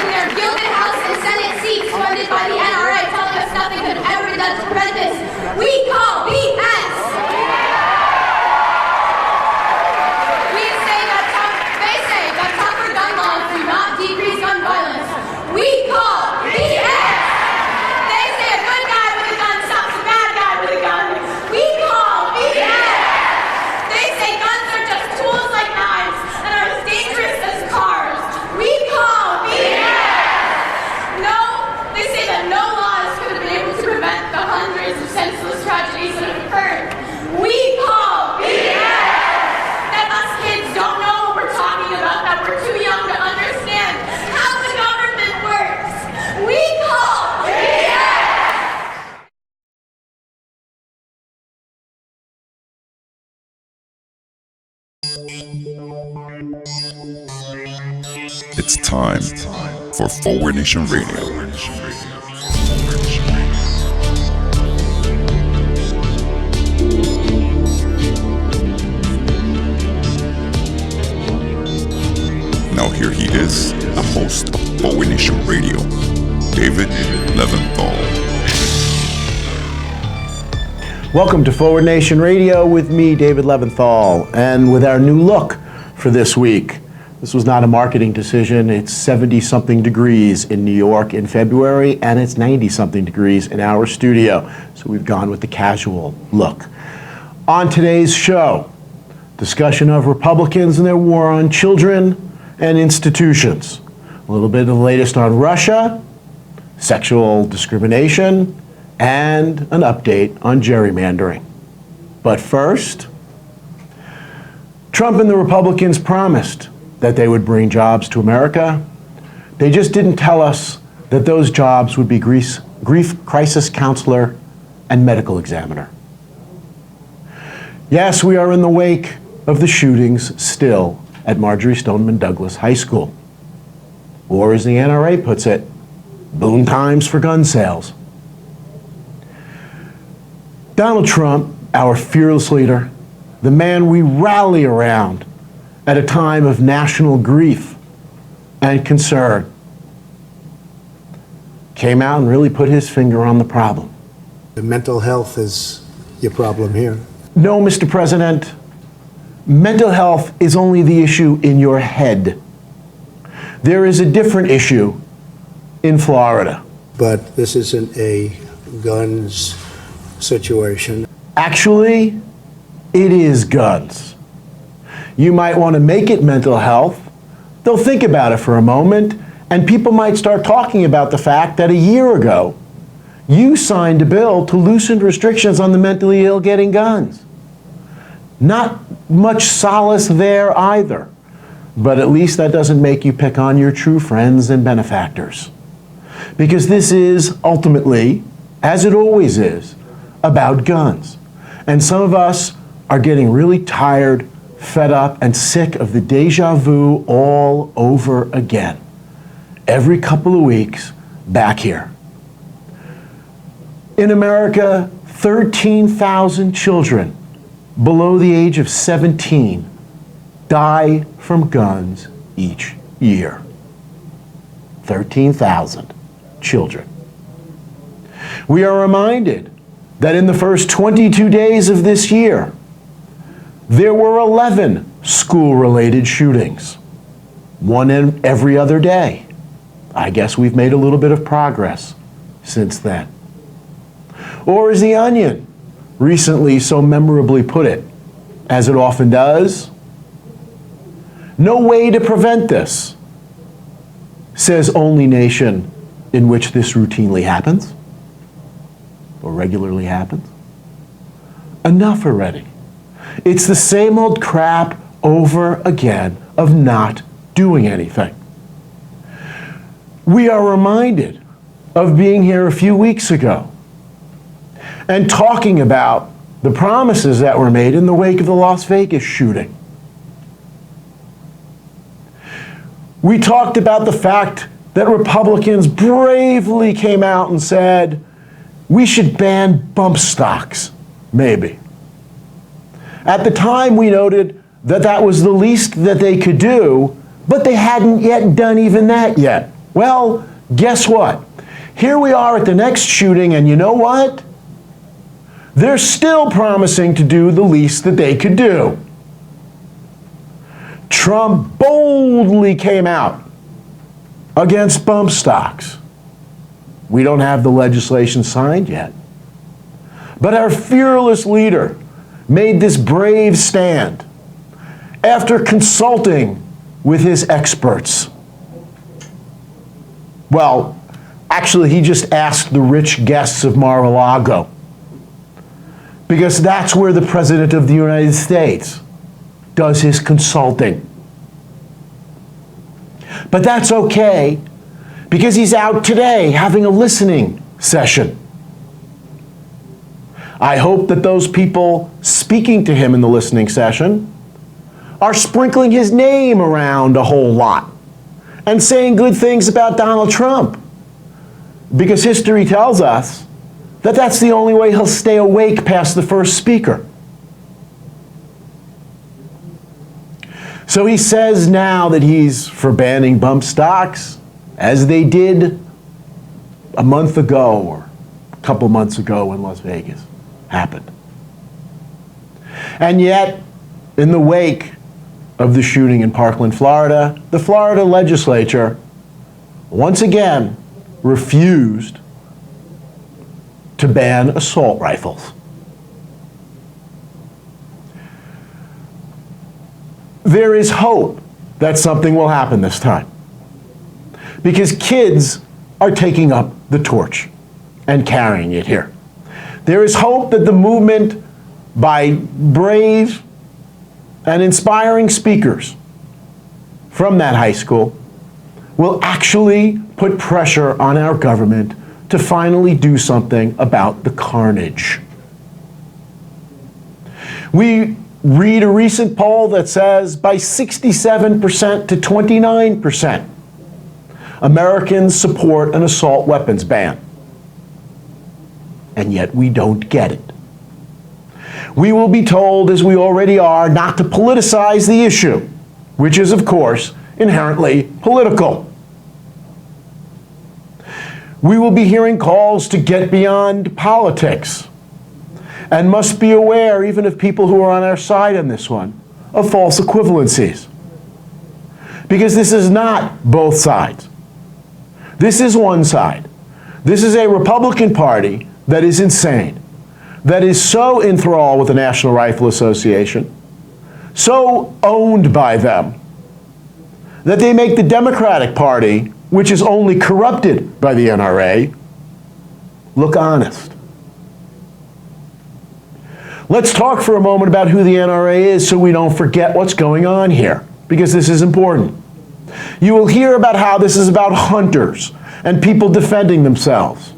in their gilded House and Senate seats funded by the NRA telling us nothing could ever be done to prevent this. We call BS! They say that tougher gun laws do not decrease gun violence. We call BS! They say a good guy with a gun stops a bad guy with a gun. We call BS! They say guns are just tools like knives and are as dangerous as cars. We call BS! No, they say that no laws could have been able to prevent the hundreds of senseless tragedies that have occurred. We call BS! That us kids don't know what we're talking about, that we're too young to understand how the government works. We call BS! It's time for Forward Nation Radio. Now here he is, the host of Forward Nation Radio, David Leventhal. Welcome to Forward Nation Radio with me, David Leventhal, and with our new look for this week. This was not a marketing decision. It's 70-something degrees in New York in February, and it's 90-something degrees in our studio. So we've gone with the casual look. On today's show, discussion of Republicans and their war on children and institutions. A little bit of the latest on Russia, sexual discrimination, and an update on gerrymandering. But first, Trump and the Republicans promised that they would bring jobs to America. They just didn't tell us that those jobs would be grief crisis counselor and medical examiner. Yes, we are in the wake of the shootings still at Marjory Stoneman Douglas High School. Or as the NRA puts it, boon times for gun sales. Donald Trump, our fearless leader, the man we rally around at a time of national grief and concern, came out and really put his finger on the problem. The mental health is your problem here. No, Mr. President, mental health is only the issue in your head. There is a different issue in Florida. But this isn't a guns situation. Actually, it is guns. You might want to make it mental health. They'll think about it for a moment, and people might start talking about the fact that a year ago, you signed a bill to loosen restrictions on the mentally ill getting guns. Not much solace there either, but at least that doesn't make you pick on your true friends and benefactors. Because this is ultimately, as it always is, about guns. And some of us are getting really tired, fed up, and sick of the deja vu all over again. Every couple of weeks, back here. In America, 13,000 children below the age of 17 die from guns each year. 13,000 children. We are reminded that in the first 22 days of this year, there were 11 school-related shootings, one in every other day. I guess we've made a little bit of progress since then. Or as The Onion recently so memorably put it, as it often does, no way to prevent this, says only nation in which this routinely happens, or regularly happens. Enough already. It's the same old crap over again of not doing anything. We are reminded of being here a few weeks ago and talking about the promises that were made in the wake of the Las Vegas shooting. We talked about the fact that Republicans bravely came out and said, we should ban bump stocks, maybe. At the time, we noted that that was the least that they could do, but they hadn't yet done even that yet. Well, guess what? Here we are at the next shooting, and you know what? They're still promising to do the least that they could do. Trump boldly came out against bump stocks. We don't have the legislation signed yet. But our fearless leader made this brave stand after consulting with his experts. Well, actually, he just asked the rich guests of Mar-a-Lago, because that's where the President of the United States does his consulting. But that's okay, because he's out today having a listening session. I hope that those people speaking to him in the listening session are sprinkling his name around a whole lot and saying good things about Donald Trump, because history tells us that that's the only way he'll stay awake past the first speaker. So he says now that he's for banning bump stocks, as they did a month ago or a couple months ago when Las Vegas happened. And yet, in the wake of the shooting in Parkland, Florida, the Florida legislature once again refused to ban assault rifles. There is hope that something will happen this time, because kids are taking up the torch and carrying it here. There is hope that the movement by brave and inspiring speakers from that high school will actually put pressure on our government to finally do something about the carnage. We read a recent poll that says by 67% to 29%, Americans support an assault weapons ban. And yet we don't get it. We will be told, as we already are, not to politicize the issue, which is, of course, inherently political. We will be hearing calls to get beyond politics, and must be aware, even of people who are on our side on this one, of false equivalencies. Because this is not both sides. This is one side. This is a Republican Party that is insane, that is so enthralled with the National Rifle Association, so owned by them, that they make the Democratic Party, which is only corrupted by the NRA, look honest. Let's talk for a moment about who the NRA is so we don't forget what's going on here, because this is important. You will hear about how this is about hunters and people defending themselves.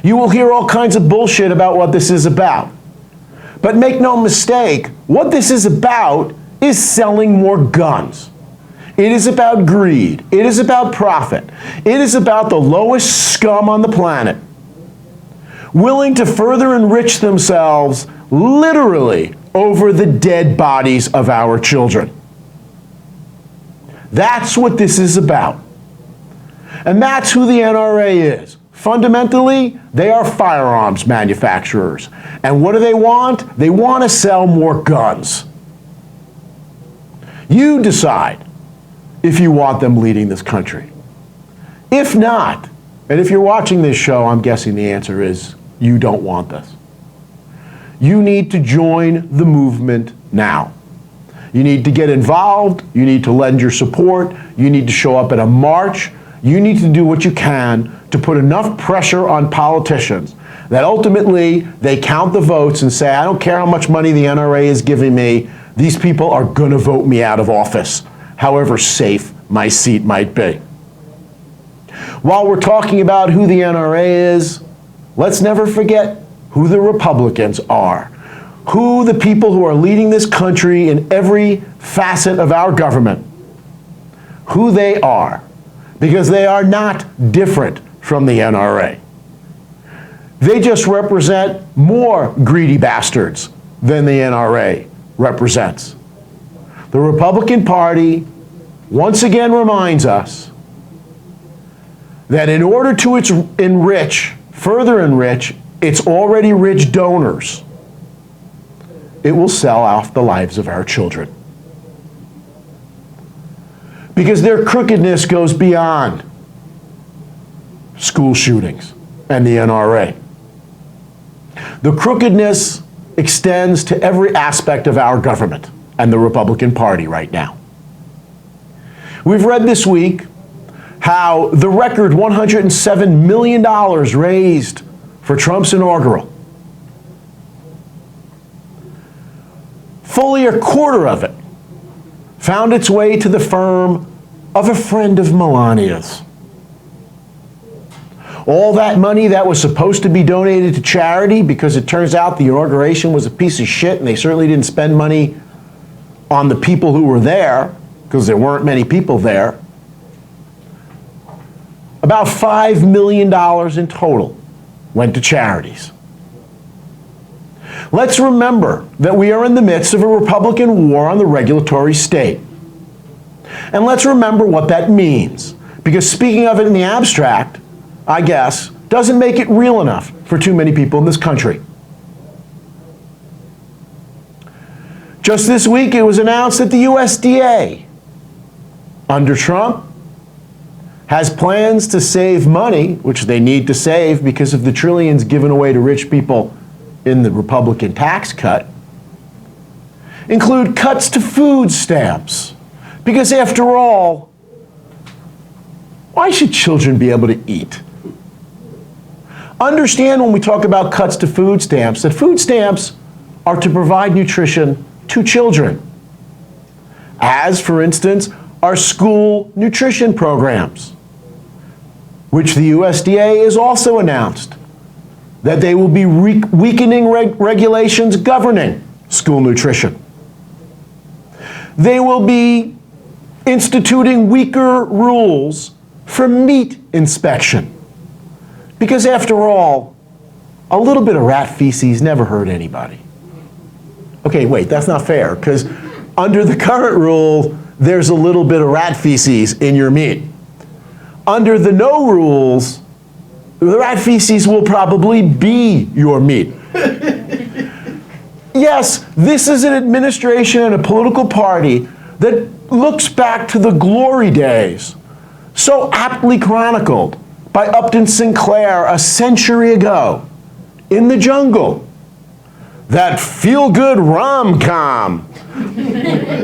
You will hear all kinds of bullshit about what this is about. But make no mistake, what this is about is selling more guns. It is about greed. It is about profit. It is about the lowest scum on the planet, willing to further enrich themselves literally over the dead bodies of our children. That's what this is about. And that's who the NRA is. Fundamentally, they are firearms manufacturers. And what do they want? They want to sell more guns. You decide if you want them leading this country. If not, and if you're watching this show, I'm guessing the answer is you don't want this. You need to join the movement now. You need to get involved. You need to lend your support. You need to show up at a march. You need to do what you can to put enough pressure on politicians that ultimately they count the votes and say, I don't care how much money the NRA is giving me, these people are going to vote me out of office, however safe my seat might be. While we're talking about who the NRA is, let's never forget who the Republicans are, who the people who are leading this country in every facet of our government, who they are, because they are not different from the NRA. They just represent more greedy bastards than the NRA represents. The Republican Party once again reminds us that in order to further enrich its already rich donors, it will sell off the lives of our children. Because their crookedness goes beyond school shootings and the NRA. The crookedness extends to every aspect of our government and the Republican Party right now. We've read this week how the record $107 million raised for Trump's inaugural, fully a quarter of it found its way to the firm of a friend of Melania's. All that money that was supposed to be donated to charity, because it turns out the inauguration was a piece of shit and they certainly didn't spend money on the people who were there, because there weren't many people there. About $5 million in total went to charities. Let's remember that we are in the midst of a Republican war on the regulatory state. And let's remember what that means. Because speaking of it in the abstract, I guess, doesn't make it real enough for too many people in this country. Just this week, it was announced that the USDA, under Trump, has plans to save money, which they need to save because of the trillions given away to rich people in the Republican tax cut, include cuts to food stamps. Because after all, why should children be able to eat? Understand when we talk about cuts to food stamps that food stamps are to provide nutrition to children, as, for instance, our school nutrition programs, which the USDA has also announced that they will be weakening regulations governing school nutrition. They will be instituting weaker rules for meat inspection. Because after all, a little bit of rat feces never hurt anybody. Okay, wait, that's not fair, because under the current rule, there's a little bit of rat feces in your meat. Under the no rules, the rat feces will probably be your meat. Yes, this is an administration and a political party that looks back to the glory days, so aptly chronicled by Upton Sinclair a century ago in the jungle. That feel-good rom-com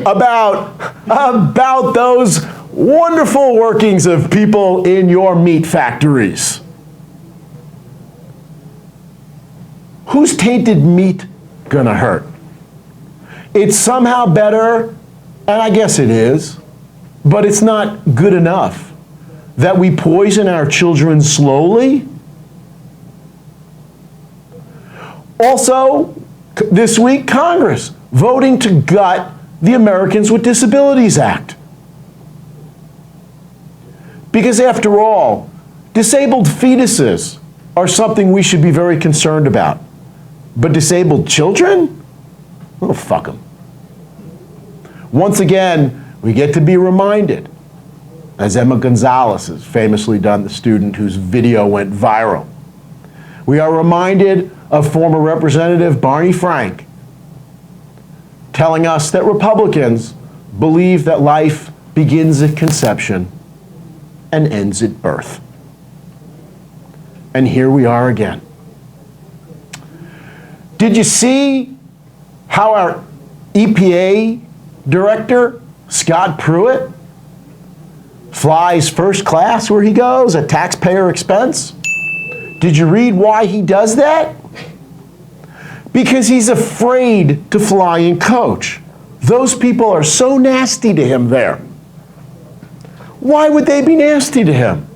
about those wonderful workings of people in your meat factories. Whose tainted meat gonna hurt? It's somehow better, and I guess it is, but it's not good enough that we poison our children slowly. Also, this week, Congress voting to gut the Americans with Disabilities Act. Because after all, disabled fetuses are something we should be very concerned about. But disabled children? Oh, fuck them. Once again, we get to be reminded, as Emma Gonzalez has famously done, the student whose video went viral. We are reminded of former Representative Barney Frank telling us that Republicans believe that life begins at conception and ends at birth. And here we are again. Did you see how our EPA director, Scott Pruitt, flies first class where he goes at taxpayer expense? Did you read why he does that? Because he's afraid to fly in coach. Those people are so nasty to him there. Why would they be nasty to him?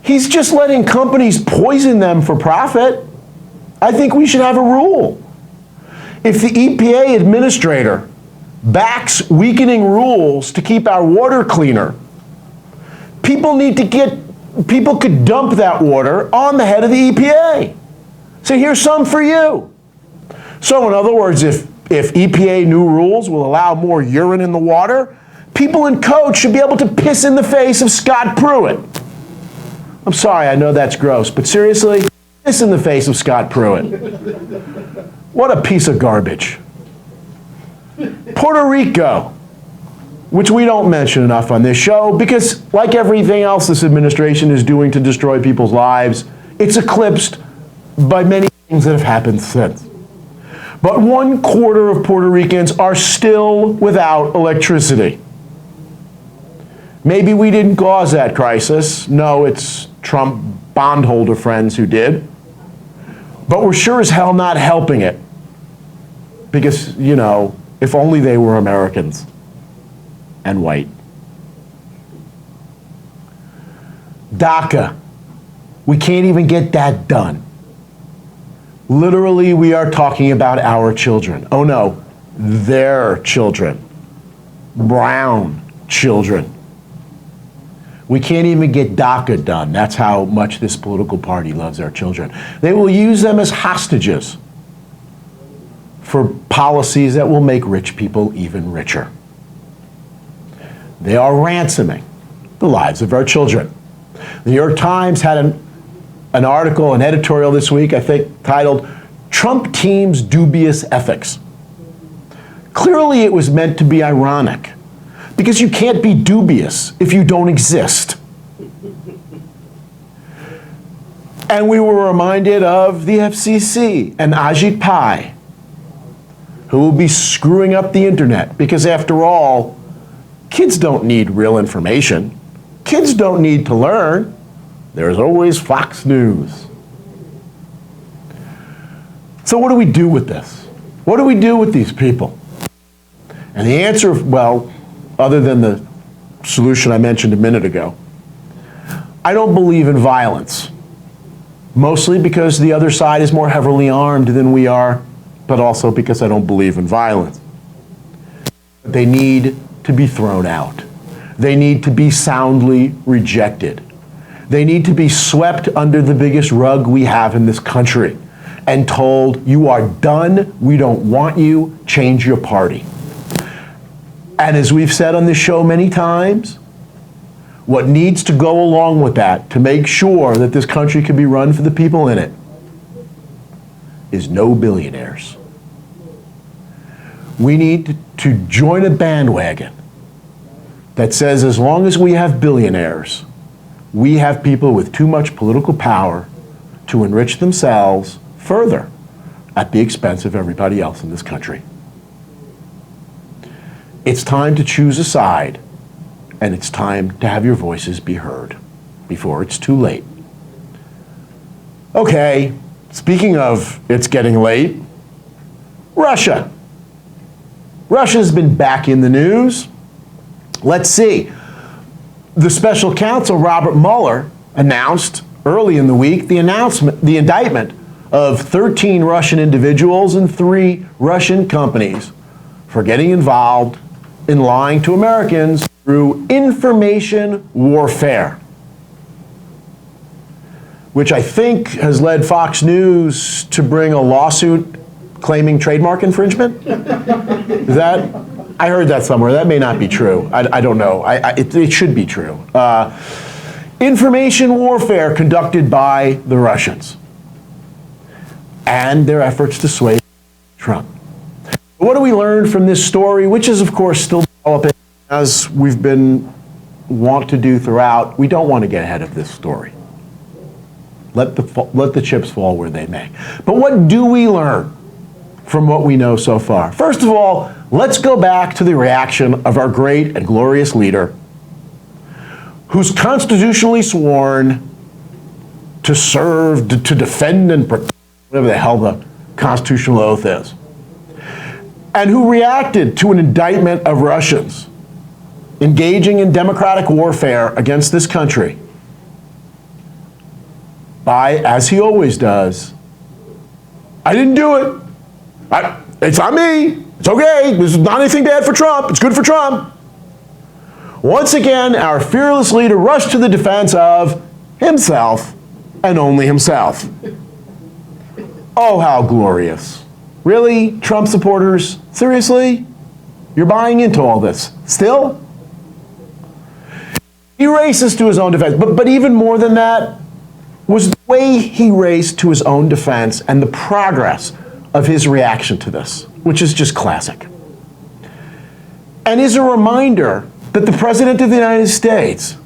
He's just letting companies poison them for profit. I think we should have a rule. If the EPA administrator backs weakening rules to keep our water cleaner, people could dump that water on the head of the EPA. So here's some for you. So in other words, if EPA new rules will allow more urine in the water, people in coach should be able to piss in the face of Scott Pruitt. I'm sorry, I know that's gross, but seriously, this in the face of Scott Pruitt. What a piece of garbage. Puerto Rico, which we don't mention enough on this show because, like everything else this administration is doing to destroy people's lives, it's eclipsed by many things that have happened since. But 1/4 of Puerto Ricans are still without electricity. Maybe we didn't cause that crisis. No, it's Trump bondholder friends who did. But we're sure as hell not helping it. Because, you know, if only they were Americans and white. DACA. We can't even get that done. Literally, we are talking about our children. Oh no, their children. Brown children. We can't even get DACA done. That's how much this political party loves our children. They will use them as hostages for policies that will make rich people even richer. They are ransoming the lives of our children. The New York Times had an article, an editorial this week, I think, titled, "Trump Team's Dubious Ethics." Clearly it was meant to be ironic, because you can't be dubious if you don't exist. And we were reminded of the FCC and Ajit Pai, who will be screwing up the internet, because after all, kids don't need real information. Kids don't need to learn. There's always Fox News. So what do we do with this? What do we do with these people? And the answer, well, other than the solution I mentioned a minute ago, I don't believe in violence. Mostly because the other side is more heavily armed than we are, but also because I don't believe in violence. They need to be thrown out. They need to be soundly rejected. They need to be swept under the biggest rug we have in this country and told, you are done, we don't want you, change your party. And as we've said on this show many times, what needs to go along with that to make sure that this country can be run for the people in it is no billionaires. We need to join a bandwagon that says as long as we have billionaires, we have people with too much political power to enrich themselves further at the expense of everybody else in this country. It's time to choose a side, and it's time to have your voices be heard before it's too late. Okay, speaking of it's getting late, Russia. Russia's been back in the news. Let's see. The special counsel, Robert Mueller, announced early in the week the indictment of 13 Russian individuals and 3 Russian companies for getting involved in lying to Americans through information warfare, which I think has led Fox News to bring a lawsuit claiming trademark infringement. Is that? I heard that somewhere. That may not be true. I don't know. It should be true. Information warfare conducted by the Russians and their efforts to sway Trump. What do we learn from this story, which is, of course, still developing, as we've been wont to do throughout? We don't want to get ahead of this story. Let the chips fall where they may. But what do we learn from what we know so far? First of all, let's go back to the reaction of our great and glorious leader, who's constitutionally sworn to serve, to defend and protect, whatever the hell the constitutional oath is, and who reacted to an indictment of Russians engaging in democratic warfare against this country by, as he always does, I didn't do it. It's not me. It's okay. This is not anything bad for Trump. It's good for Trump. Once again, our fearless leader rushed to the defense of himself and only himself. Oh, how glorious. Really, Trump supporters? Seriously? You're buying into all this? Still? He races to his own defense. But even more than that was the way he raced to his own defense and the progress of his reaction to this, which is just classic. And is a reminder that the President of the United States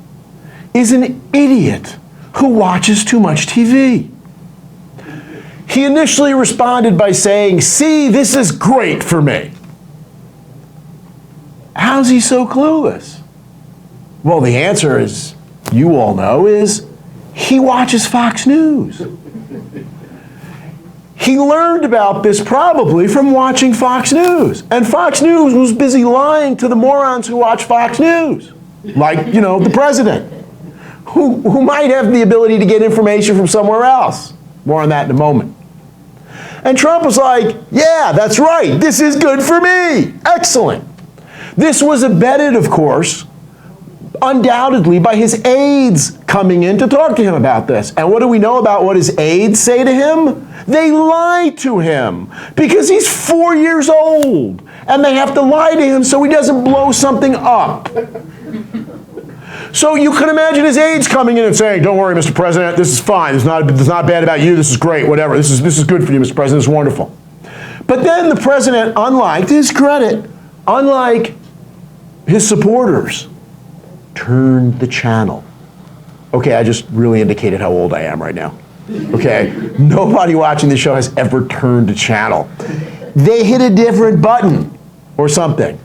is an idiot who watches too much TV. He initially responded by saying, "See, this is great for me." How's he so clueless? Well, the answer, as you all know, is he watches Fox News. He learned about this probably from watching Fox News. And Fox News was busy lying to the morons who watch Fox News. Like, the president, who might have the ability to get information from somewhere else. More on that in a moment. And Trump was like, yeah, that's right. This is good for me. Excellent. This was abetted, of course, undoubtedly by his aides coming in to talk to him about this. And what do we know about what his aides say to him? They lie to him because he's 4 years old. And they have to lie to him so he doesn't blow something up. So you can imagine his aides coming in and saying, "Don't worry, Mr. President, this is fine. It's not bad about you. This is great, whatever. This is good for you, Mr. President. It's wonderful." But then the president, unlike, to his credit, unlike his supporters, turned the channel. Okay, I just really indicated how old I am right now. Okay, nobody watching the show has ever turned a channel. They hit a different button or something.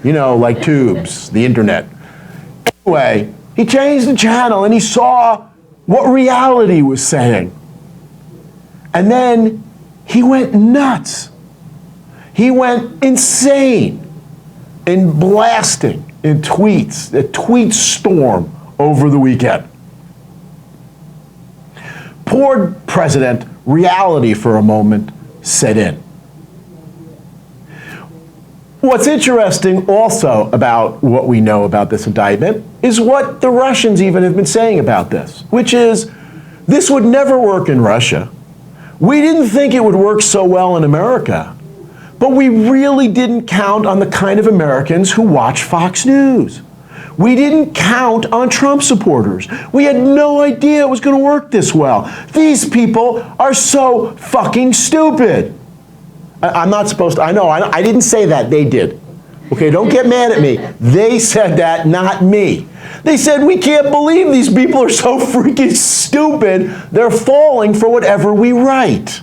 Like tubes, the internet. Anyway, he changed the channel and he saw what reality was saying. And then he went nuts. He went insane in blasting in tweets, a tweet storm over the weekend. Poor president, reality for a moment set in. What's interesting also about what we know about this indictment is what the Russians even have been saying about this, which is this would never work in Russia. We didn't think it would work so well in America, but we really didn't count on the kind of Americans who watch Fox News. We didn't count on Trump supporters. We had no idea it was going to work this well. These people are so fucking stupid. I'm not supposed to, I didn't say that, they did. Okay, don't get mad at me. They said that, not me. They said, we can't believe these people are so freaking stupid, they're falling for whatever we write.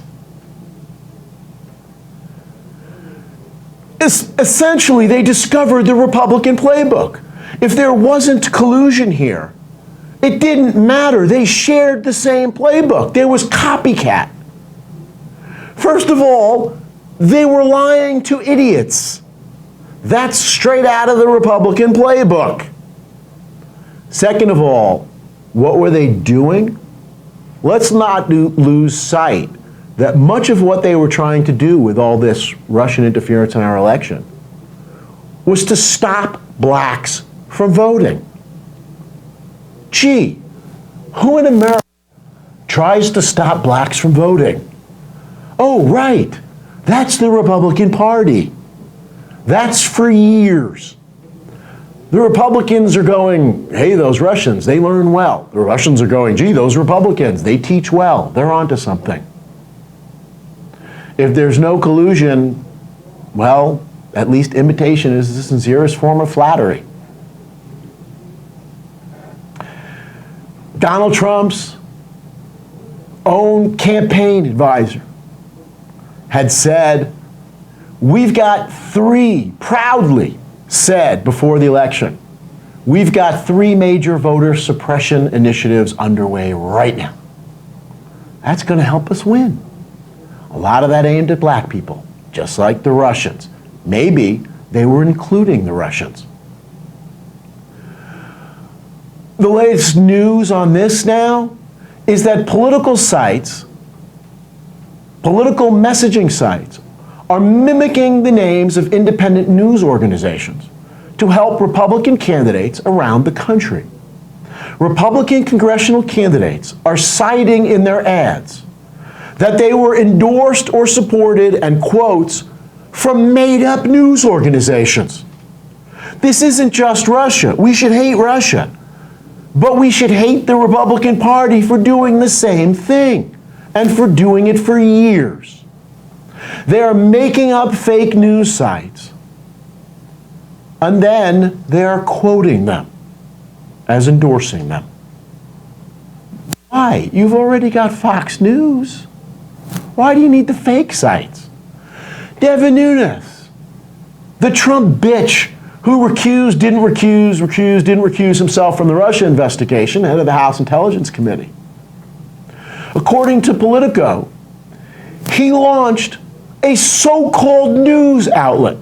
Essentially, they discovered the Republican playbook. If there wasn't collusion here, it didn't matter. They shared the same playbook. There was copycat. First of all, they were lying to idiots. That's straight out of the Republican playbook. Second of all, what were they doing? Let's not lose sight that much of what they were trying to do with all this Russian interference in our election was to stop blacks from voting. Gee, who in America tries to stop blacks from voting? Oh, right. That's the Republican Party. That's for years. The Republicans are going, hey, those Russians, they learn well. The Russians are going, gee, those Republicans, they teach well. They're onto something. If there's no collusion, well, at least imitation is the sincerest form of flattery. Donald Trump's own campaign advisor had said, we've got proudly said before the election, we've got 3 major voter suppression initiatives underway right now. That's going to help us win. A lot of that aimed at black people, just like the Russians. Maybe they were including the Russians. The latest news on this now is that political sites, political messaging sites, are mimicking the names of independent news organizations to help Republican candidates around the country. Republican congressional candidates are citing in their ads that they were endorsed or supported, and quotes, from made-up news organizations. This isn't just Russia. We should hate Russia. But we should hate the Republican Party for doing the same thing, and for doing it for years. They are making up fake news sites, and then they are quoting them as endorsing them. Why? You've already got Fox News. Why do you need the fake sites? Devin Nunes, the Trump bitch who didn't recuse himself from the Russia investigation, head of the House Intelligence Committee. According to Politico, he launched a so-called news outlet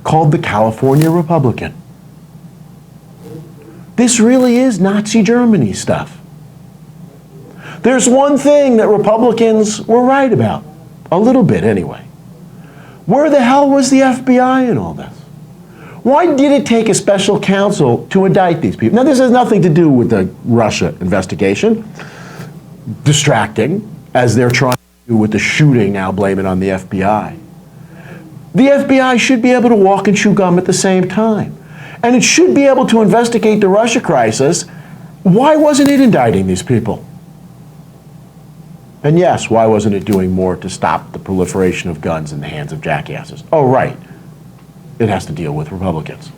called the California Republican. This really is Nazi Germany stuff. There's one thing that Republicans were right about, a little bit anyway. Where the hell was the FBI in all this? Why did it take a special counsel to indict these people? Now, this has nothing to do with the Russia investigation. Distracting, as they're trying to do with the shooting, now blame it on the FBI. The FBI should be able to walk and chew gum at the same time. And it should be able to investigate the Russia crisis. Why wasn't it indicting these people? And yes, why wasn't it doing more to stop the proliferation of guns in the hands of jackasses? Oh, right. It has to deal with Republicans.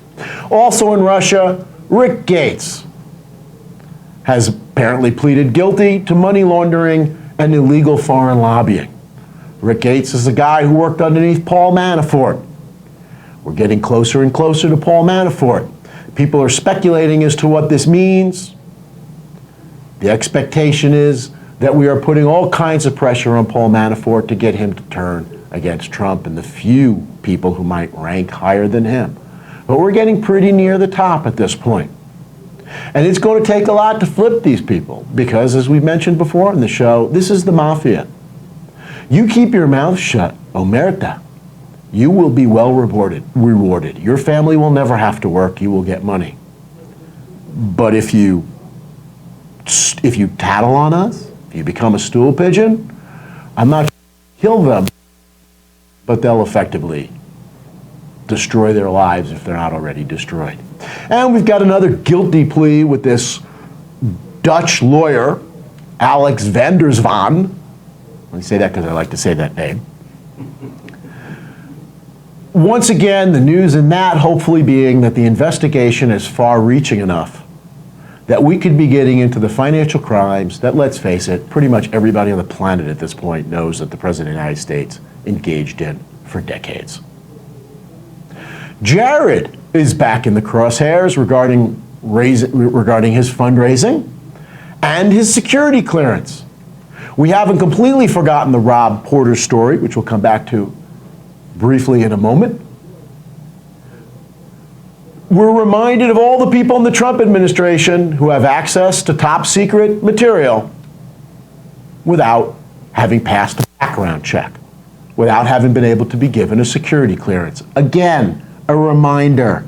Also in Russia, Rick Gates has apparently pleaded guilty to money laundering and illegal foreign lobbying. Rick Gates is the guy who worked underneath Paul Manafort. We're getting closer and closer to Paul Manafort. People are speculating as to what this means. The expectation is that we are putting all kinds of pressure on Paul Manafort to get him to turn against Trump and the few people who might rank higher than him. But we're getting pretty near the top at this point. And it's going to take a lot to flip these people because, as we mentioned before in the show, this is the mafia. You keep your mouth shut, omerta, you will be well rewarded. Your family will never have to work. You will get money. But if you tattle on us, if you become a stool pigeon, I'm not going to kill them, but they'll effectively destroy their lives if they're not already destroyed. And we've got another guilty plea with this Dutch lawyer, Alex van der Zwaan. Let me say that because I like to say that name. Once again, the news in that hopefully being that the investigation is far-reaching enough that we could be getting into the financial crimes that, let's face it, pretty much everybody on the planet at this point knows that the President of the United States engaged in for decades. Jared is back in the crosshairs regarding his fundraising and his security clearance. We haven't completely forgotten the Rob Porter story, which we'll come back to briefly in a moment. We're reminded of all the people in the Trump administration who have access to top secret material without having passed a background check, without having been able to be given a security clearance. Again, a reminder,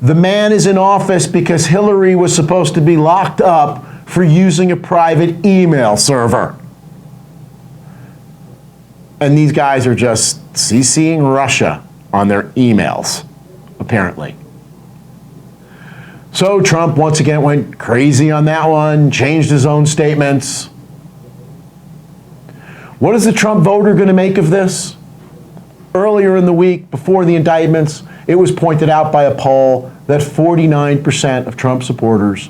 the man is in office because Hillary was supposed to be locked up for using a private email server. And these guys are just CCing Russia on their emails, apparently. So Trump once again went crazy on that one, changed his own statements. What is the Trump voter going to make of this? Earlier in the week, before the indictments, it was pointed out by a poll that 49% of Trump supporters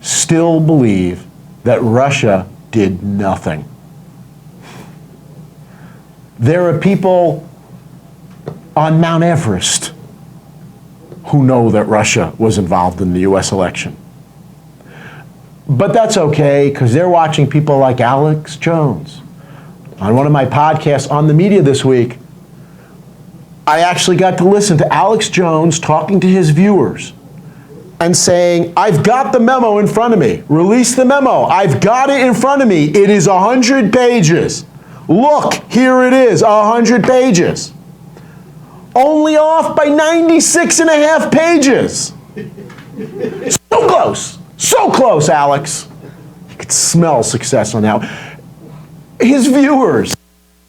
still believe that Russia did nothing. There are people on Mount Everest who know that Russia was involved in the US election. But that's okay, because they're watching people like Alex Jones. On one of my podcasts on the media this week, I actually got to listen to Alex Jones talking to his viewers and saying, I've got the memo in front of me. Release the memo. I've got it in front of me. It is 100 pages. Look, here it is, 100 pages. Only off by 96 and a half pages. So close, Alex. You could smell success on that. His viewers,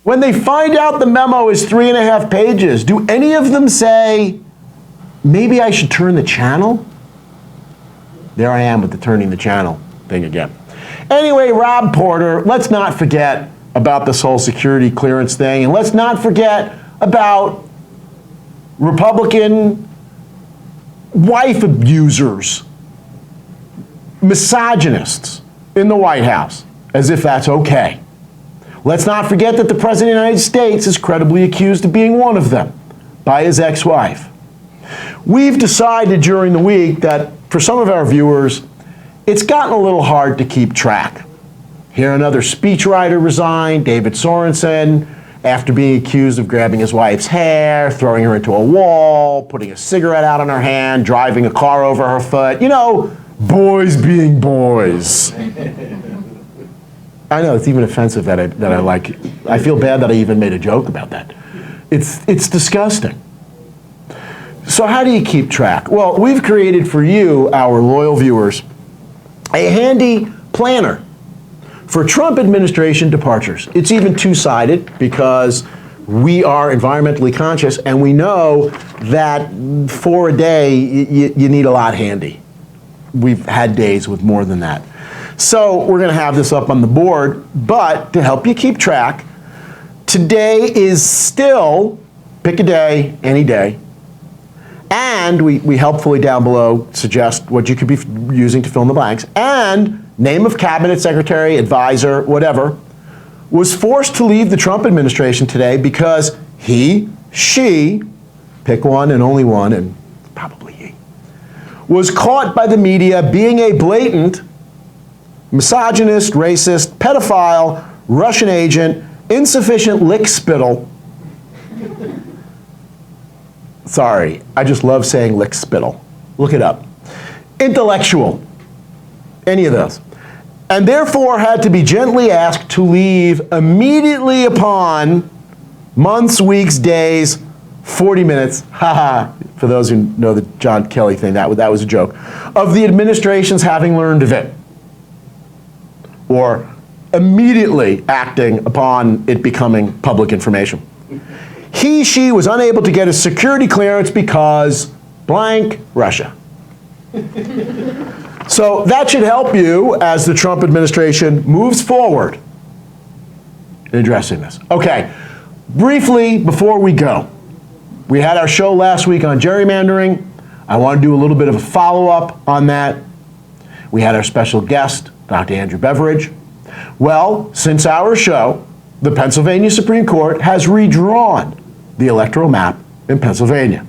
when they find out the memo is 3.5 pages, do any of them say, maybe I should turn the channel? There I am with the turning the channel thing again. Anyway, Rob Porter, let's not forget about this whole security clearance thing, and let's not forget about Republican wife abusers, misogynists in the White House, as if that's okay. Let's not forget that the President of the United States is credibly accused of being one of them by his ex-wife. We've decided during the week that for some of our viewers, it's gotten a little hard to keep track. Here another speechwriter resigned, David Sorensen, after being accused of grabbing his wife's hair, throwing her into a wall, putting a cigarette out on her hand, driving a car over her foot. You know, boys being boys. I know, it's even offensive that I like. I feel bad that I even made a joke about that. It's disgusting. So how do you keep track? Well, we've created for you, our loyal viewers, a handy planner for Trump administration departures. It's even two-sided because we are environmentally conscious and we know that for a day, you need a lot handy. We've had days with more than that. So we're going to have this up on the board, but to help you keep track, today is still, pick a day, any day, and we helpfully down below suggest what you could be using to fill in the blanks, and name of cabinet secretary, advisor, whatever, was forced to leave the Trump administration today because he, she, pick one and only one, and probably he, was caught by the media being a blatant misogynist, racist, pedophile, Russian agent, insufficient lick spittle. Sorry, I just love saying lick spittle. Look it up. Intellectual. Any of those. And therefore had to be gently asked to leave immediately upon months, weeks, days, 40 minutes, haha, for those who know the John Kelly thing, that was a joke, of the administration's having learned of it, or immediately acting upon it becoming public information. He, she was unable to get a security clearance because blank, Russia. So that should help you as the Trump administration moves forward in addressing this. Okay, briefly before we go, we had our show last week on gerrymandering. I want to do a little bit of a follow-up on that. We had our special guest, Dr. Andrew Beveridge. Well, since our show, the Pennsylvania Supreme Court has redrawn the electoral map in Pennsylvania.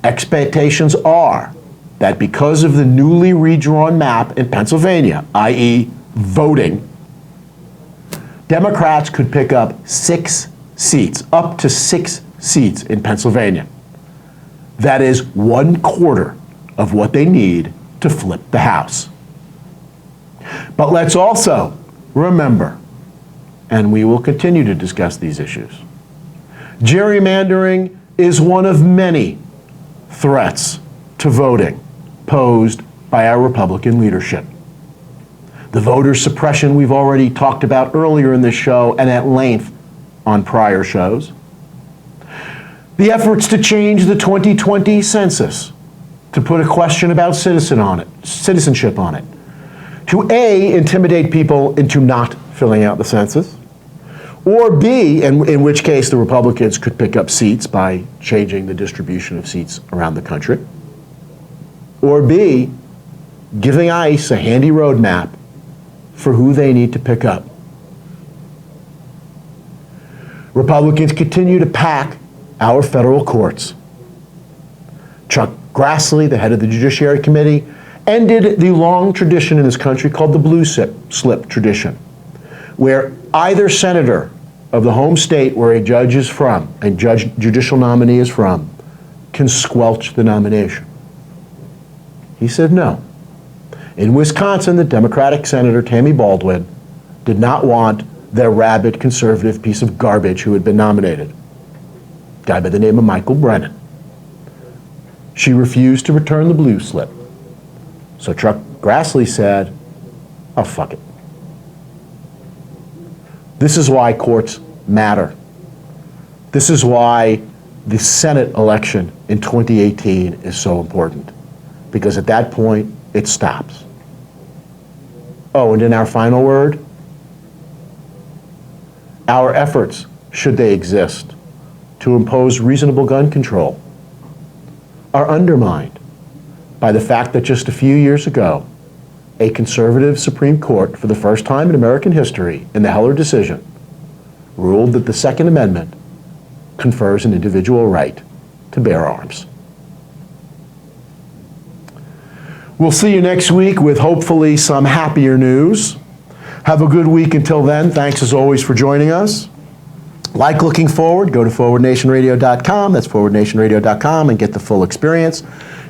Expectations are that because of the newly redrawn map in Pennsylvania, i.e. voting, Democrats could pick up 6 seats, up to 6 seats in Pennsylvania. That is 1/4 of what they need to flip the House. But let's also remember, and we will continue to discuss these issues, gerrymandering is one of many threats to voting posed by our Republican leadership. The voter suppression we've already talked about earlier in this show and at length on prior shows. The efforts to change the 2020 census, to put a question about citizenship on it, to A, intimidate people into not filling out the census, or B, in which case the Republicans could pick up seats by changing the distribution of seats around the country, or B, giving ICE a handy roadmap for who they need to pick up. Republicans continue to pack our federal courts. Chuck Grassley, the head of the Judiciary Committee, ended the long tradition in this country called the blue slip tradition, where either senator of the home state where a judge is from, a judicial nominee is from, can squelch the nomination. He said no. In Wisconsin, the Democratic Senator Tammy Baldwin did not want their rabid conservative piece of garbage who had been nominated, a guy by the name of Michael Brennan. She refused to return the blue slip. So Chuck Grassley said, oh, fuck it. This is why courts matter. This is why the Senate election in 2018 is so important. Because at that point, it stops. Oh, and in our final word, our efforts, should they exist, to impose reasonable gun control are undermined by the fact that just a few years ago, a conservative Supreme Court, for the first time in American history, in the Heller decision, ruled that the Second Amendment confers an individual right to bear arms. We'll see you next week with hopefully some happier news. Have a good week until then. Thanks as always for joining us. Like looking forward, go to forwardnationradio.com. That's forwardnationradio.com and get the full experience.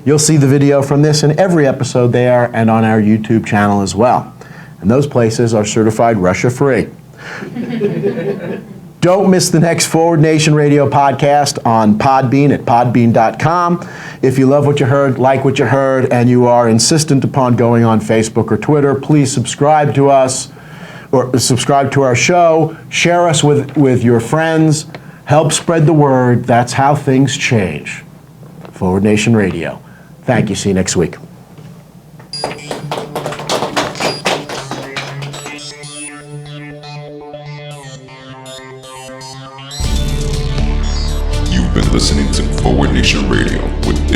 You'll see the video from this in every episode there and on our YouTube channel as well. And those places are certified Russia-free. Don't miss the next Forward Nation Radio podcast on Podbean at podbean.com. If you love what you heard, like what you heard, and you are insistent upon going on Facebook or Twitter, please subscribe to us or subscribe to our show. Share us with your friends. Help spread the word. That's how things change. Forward Nation Radio. Thank you. See you next week. You've been listening to Forward Nation Radio with